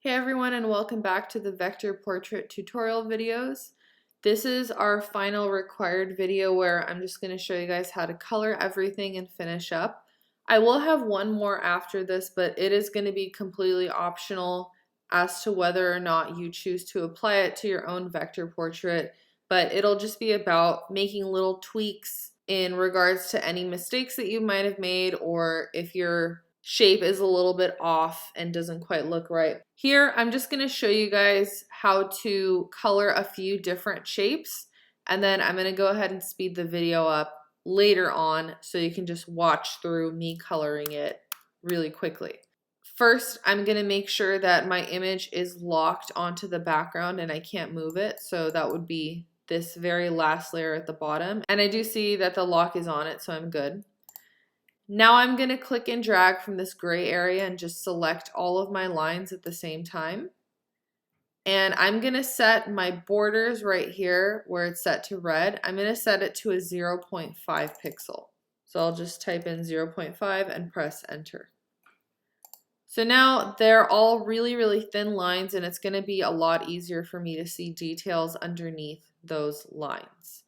Hey everyone, and welcome back to the vector portrait tutorial videos. This is our final required video where I'm just going to show you guys how to color everything and finish up. I will have one more after this, but it is going to be completely optional as to whether or not you choose to apply it to your own vector portrait, but it'll just be about making little tweaks in regards to any mistakes that you might have made, or if your shape is a little bit off and doesn't quite look right. Here, I'm just going to show you guys how to color a few different shapes, and then I'm going to go ahead and speed the video up later on so you can just watch through me coloring it really quickly. First, I'm going to make sure that my image is locked onto the background and I can't move it, so that would be this very last layer at the bottom. And I do see that the lock is on it, so I'm good. Now I'm going to click and drag from this gray area and just select all of my lines at the same time. And I'm going to set my borders right here where it's set to red. I'm going to set it to a 0.5 pixel. So I'll just type in 0.5 and press enter. So now they're all really thin lines, and it's going to be a lot easier for me to see details underneath those lines.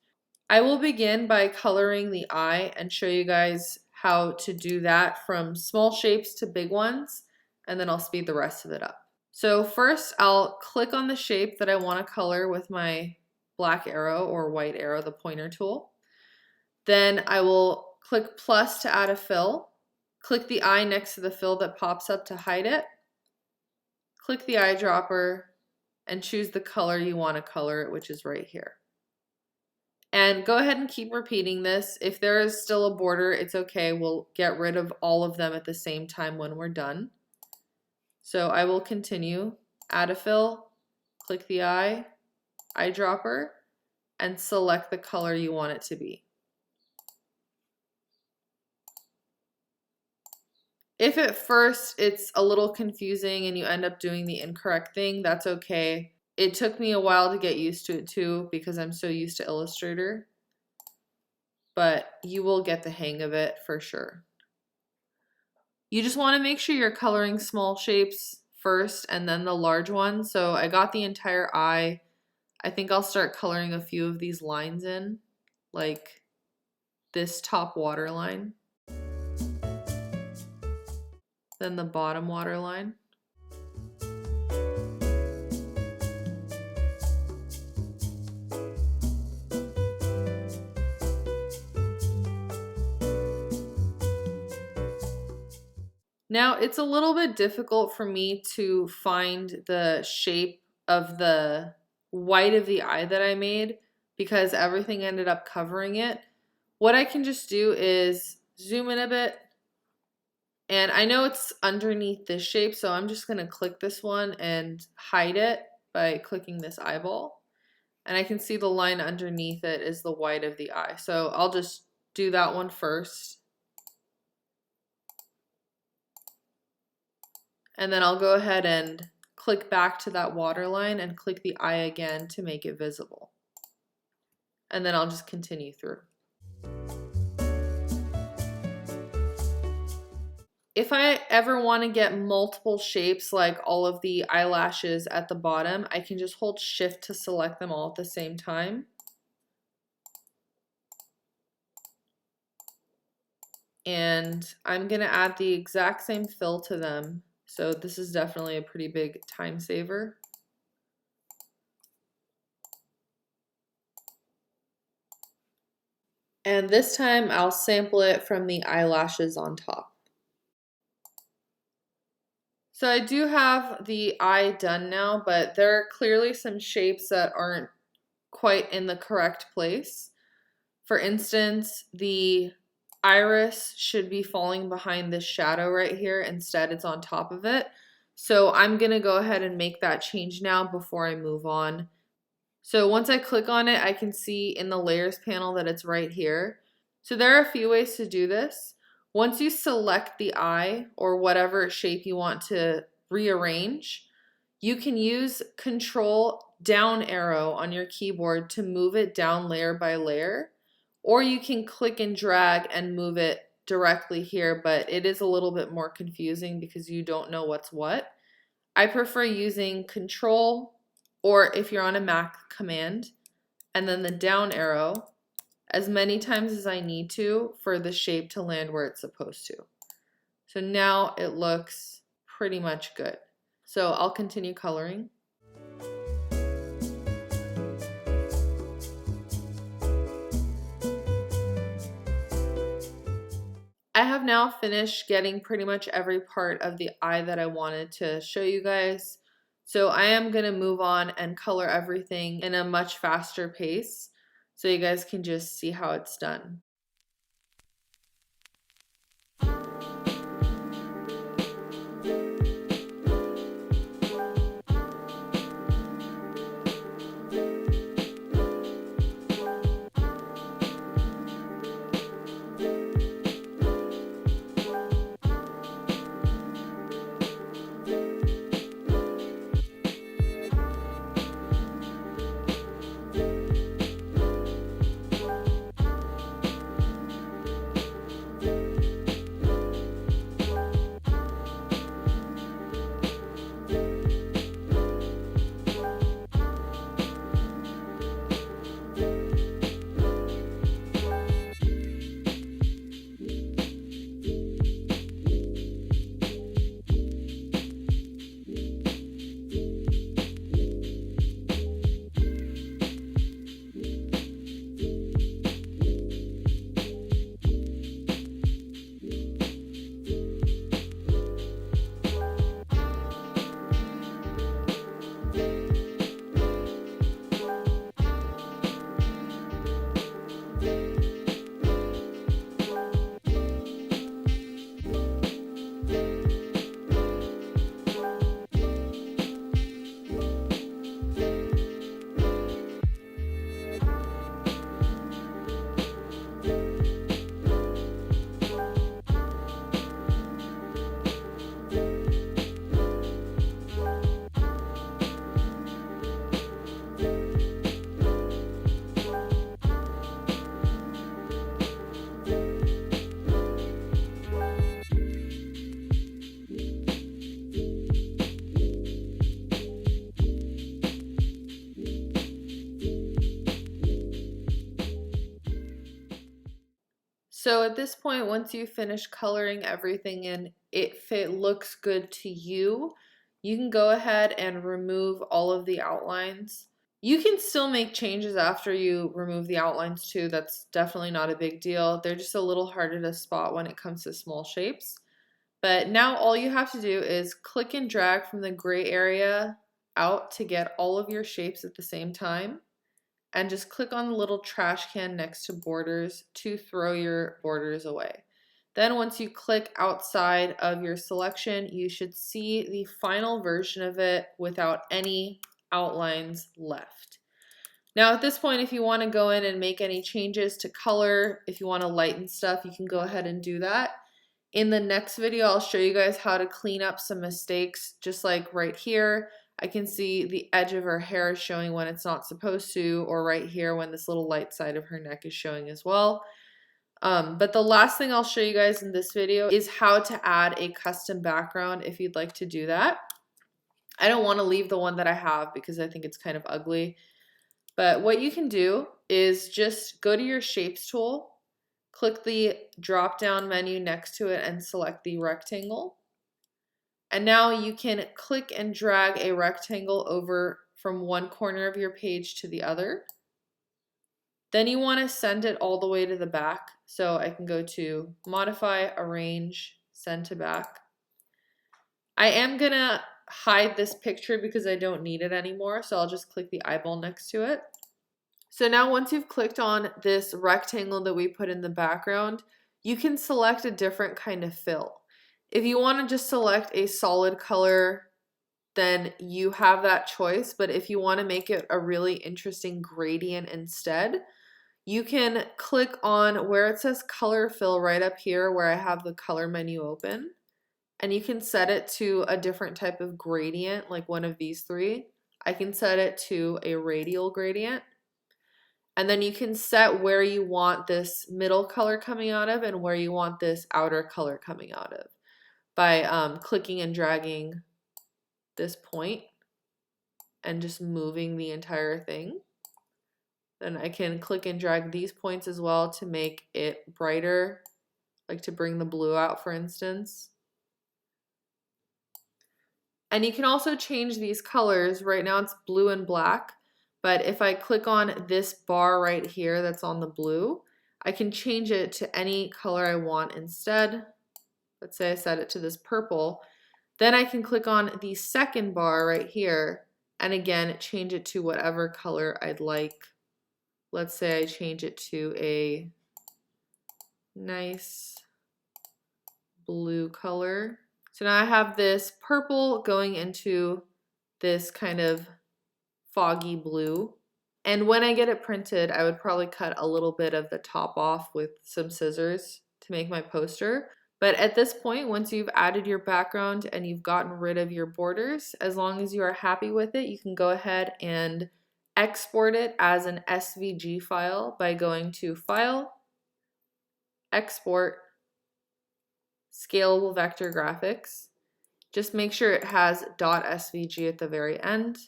I will begin by coloring the eye and show you guys how to do that from small shapes to big ones, and then I'll speed the rest of it up. So first I'll click on the shape that I want to color with my black arrow or white arrow, the pointer tool. Then I will click plus to add a fill, click the eye next to the fill that pops up to hide it, click the eyedropper, and choose the color you want to color it, which is right here. And go ahead and keep repeating this. If there is still a border, it's okay. We'll get rid of all of them at the same time when we're done. So I will continue, add a fill, click the eye, eyedropper, and select the color you want it to be. If at first it's a little confusing and you end up doing the incorrect thing, that's okay. It took me a while to get used to it too because I'm so used to Illustrator, but you will get the hang of it for sure. You just want to make sure you're coloring small shapes first and then the large ones. So I got the entire eye. I think I'll start coloring a few of these lines in, like this top water line, then the bottom water line. Now, it's a little bit difficult for me to find the shape of the white of the eye that I made because everything ended up covering it. What I can just do is zoom in a bit, and I know it's underneath this shape, so I'm just going to click this one and hide it by clicking this eyeball. And I can see the line underneath it is the white of the eye. So I'll just do that one first. And then I'll go ahead and click back to that water line and click the eye again to make it visible. And then I'll just continue through. If I ever want to get multiple shapes like all of the eyelashes at the bottom, I can just hold shift to select them all at the same time. And I'm going to add the exact same fill to them. So this is definitely a pretty big time saver. And this time I'll sample it from the eyelashes on top. So I do have the eye done now, but there are clearly some shapes that aren't quite in the correct place. For instance, the iris should be falling behind this shadow right here. Instead, it's on top of it. So I'm going to go ahead and make that change now before I move on. So once I click on it, I can see in the layers panel that it's right here. So there are a few ways to do this. Once you select the eye or whatever shape you want to rearrange, you can use Control down arrow on your keyboard to move it down layer by layer. Or you can click and drag and move it directly here, but it is a little bit more confusing because you don't know what's what. I prefer using Control, or if you're on a Mac, Command, and then the down arrow as many times as I need to for the shape to land where it's supposed to. So now it looks pretty much good. So I'll continue coloring. I have now finished getting pretty much every part of the eye that I wanted to show you guys. So I am going to move on and color everything in a much faster pace so you guys can just see how it's done. So at this point, once you finish coloring everything and if it looks good to you, you can go ahead and remove all of the outlines. You can still make changes after you remove the outlines too. That's definitely not a big deal. They're just a little harder to spot when it comes to small shapes. But now all you have to do is click and drag from the gray area out to get all of your shapes at the same time. And just click on the little trash can next to borders to throw your borders away. Then once you click outside of your selection, you should see the final version of it without any outlines left. Now at this point, if you want to go in and make any changes to color, if you want to lighten stuff, you can go ahead and do that. In the next video, I'll show you guys how to clean up some mistakes, just like right here. I can see the edge of her hair showing when it's not supposed to, or right here when this little light side of her neck is showing as well. But the last thing I'll show you guys in this video is how to add a custom background if you'd like to do that. I don't want to leave the one that I have because I think it's kind of ugly. But what you can do is just go to your Shapes tool, click the drop-down menu next to it and select the rectangle. And now you can click and drag a rectangle over from one corner of your page to the other. Then you want to send it all the way to the back. So I can go to Modify, Arrange, Send to Back. I am going to hide this picture because I don't need it anymore. So I'll just click the eyeball next to it. So now once you've clicked on this rectangle that we put in the background, you can select a different kind of fill. If you want to just select a solid color, then you have that choice. But if you want to make it a really interesting gradient instead, you can click on where it says color fill right up here where I have the color menu open. And you can set it to a different type of gradient, like one of these three. I can set it to a radial gradient. And then you can set where you want this middle color coming out of and where you want this outer color coming out of by clicking and dragging this point and just moving the entire thing. Then I can click and drag these points as well to make it brighter, like to bring the blue out, for instance. And you can also change these colors. Right now it's blue and black, but if I click on this bar right here that's on the blue, I can change it to any color I want instead. Let's say I set it to this purple. Then I can click on the second bar right here and again change it to whatever color I'd like. Let's say I change it to a nice blue color. So now I have this purple going into this kind of foggy blue. And when I get it printed, I would probably cut a little bit of the top off with some scissors to make my poster. But at this point, once you've added your background and you've gotten rid of your borders, as long as you are happy with it, you can go ahead and export it as an SVG file by going to File, Export, Scalable Vector Graphics. Just make sure it has .svg at the very end,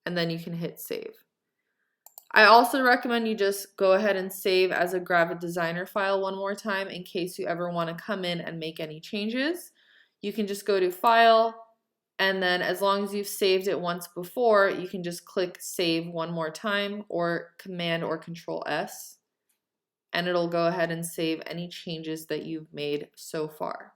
and then you can hit Save. I also recommend you just go ahead and save as a Gravit Designer file one more time in case you ever want to come in and make any changes. You can just go to File, and then as long as you've saved it once before, you can just click Save one more time or Command or Control S, and it'll go ahead and save any changes that you've made so far.